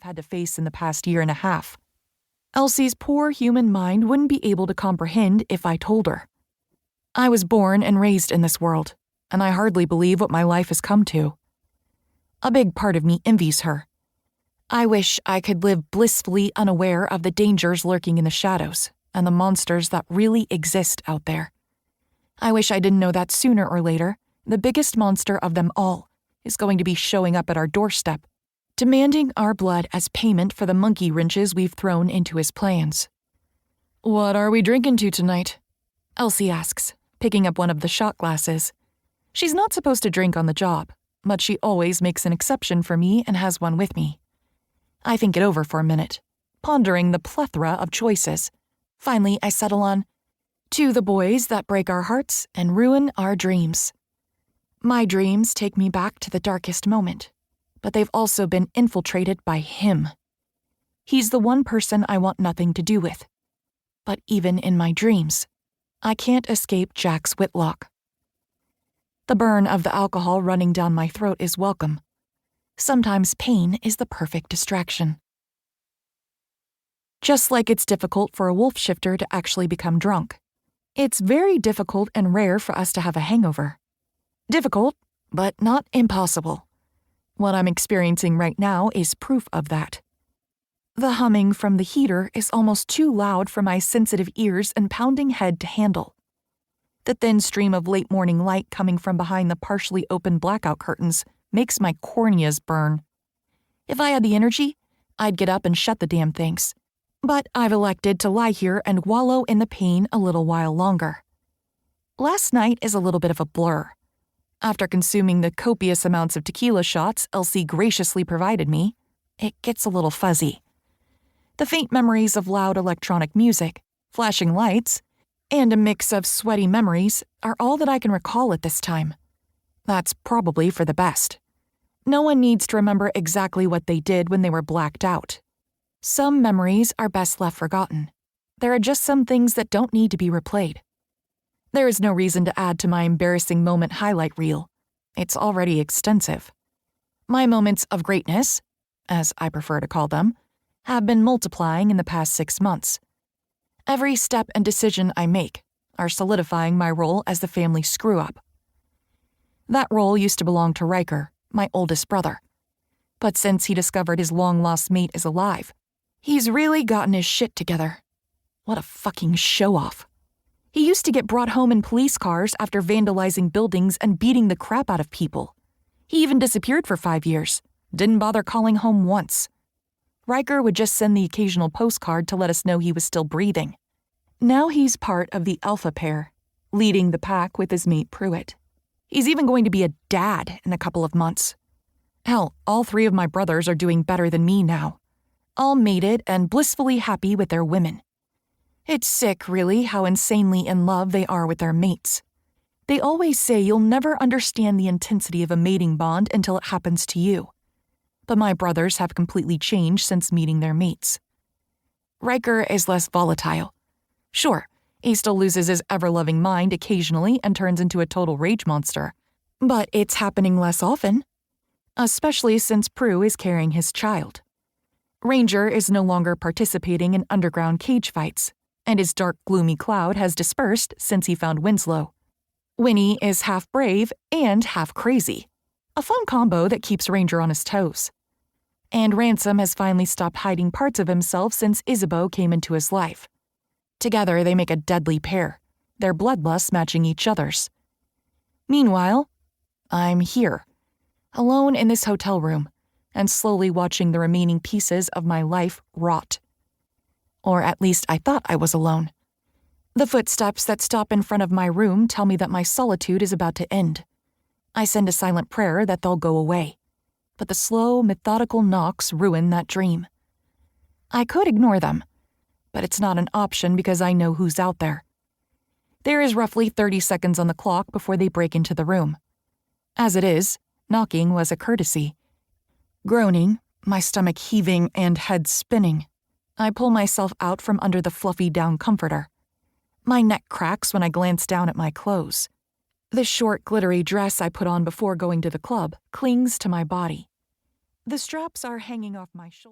I've had to face in the past year and a half. Elsie's poor human mind wouldn't be able to comprehend if I told her. I was born and raised in this world, and I hardly believe what my life has come to. A big part of me envies her. I wish I could live blissfully unaware of the dangers lurking in the shadows and the monsters that really exist out there. I wish I didn't know that sooner or later, the biggest monster of them all is going to be showing up at our doorstep, demanding our blood as payment for the monkey wrenches we've thrown into his plans. "What are we drinking to tonight?" Elsie asks, picking up one of the shot glasses. She's not supposed to drink on the job, but she always makes an exception for me and has one with me. I think it over for a minute, pondering the plethora of choices. Finally, I settle on, "To the boys that break our hearts and ruin our dreams." My dreams take me back to the darkest moment, but they've also been infiltrated by him. He's the one person I want nothing to do with. But even in my dreams, I can't escape Jax Whitlock. The burn of the alcohol running down my throat is welcome. Sometimes pain is the perfect distraction. Just like it's difficult for a wolf shifter to actually become drunk, it's very difficult and rare for us to have a hangover. Difficult, but not impossible. What I'm experiencing right now is proof of that. The humming from the heater is almost too loud for my sensitive ears and pounding head to handle. The thin stream of late morning light coming from behind the partially open blackout curtains makes my corneas burn. If I had the energy, I'd get up and shut the damn things. But I've elected to lie here and wallow in the pain a little while longer. Last night is a little bit of a blur. After consuming the copious amounts of tequila shots Elsie graciously provided me, it gets a little fuzzy. The faint memories of loud electronic music, flashing lights, and a mix of sweaty memories are all that I can recall at this time. That's probably for the best. No one needs to remember exactly what they did when they were blacked out. Some memories are best left forgotten. There are just some things that don't need to be replayed. There is no reason to add to my embarrassing moment highlight reel. It's already extensive. My moments of greatness, as I prefer to call them, have been multiplying in the past 6 months. Every step and decision I make are solidifying my role as the family screw-up. That role used to belong to Riker, my oldest brother. But since he discovered his long-lost mate is alive, he's really gotten his shit together. What a fucking show-off. He used to get brought home in police cars after vandalizing buildings and beating the crap out of people. He even disappeared for 5 years, didn't bother calling home once. Riker would just send the occasional postcard to let us know he was still breathing. Now he's part of the Alpha pair, leading the pack with his mate Pruitt. He's even going to be a dad in a couple of months. Hell, all 3 of my brothers are doing better than me now, all mated and blissfully happy with their women. It's sick, really, how insanely in love they are with their mates. They always say you'll never understand the intensity of a mating bond until it happens to you. But my brothers have completely changed since meeting their mates. Riker is less volatile. Sure, he still loses his ever-loving mind occasionally and turns into a total rage monster. But it's happening less often. Especially since Prue is carrying his child. Ranger is no longer participating in underground cage fights, and his dark, gloomy cloud has dispersed since he found Winslow. Winnie is half brave and half crazy, a fun combo that keeps Ranger on his toes. And Ransom has finally stopped hiding parts of himself since Isabeau came into his life. Together they make a deadly pair, their bloodlusts matching each other's. Meanwhile, I'm here, alone in this hotel room, and slowly watching the remaining pieces of my life rot. Or at least I thought I was alone. The footsteps that stop in front of my room tell me that my solitude is about to end. I send a silent prayer that they'll go away, but the slow, methodical knocks ruin that dream. I could ignore them, but it's not an option because I know who's out there. There is roughly 30 seconds on the clock before they break into the room. As it is, knocking was a courtesy. Groaning, my stomach heaving and head spinning, I pull myself out from under the fluffy down comforter. My neck cracks when I glance down at my clothes. The short, glittery dress I put on before going to the club clings to my body. The straps are hanging off my shoulders.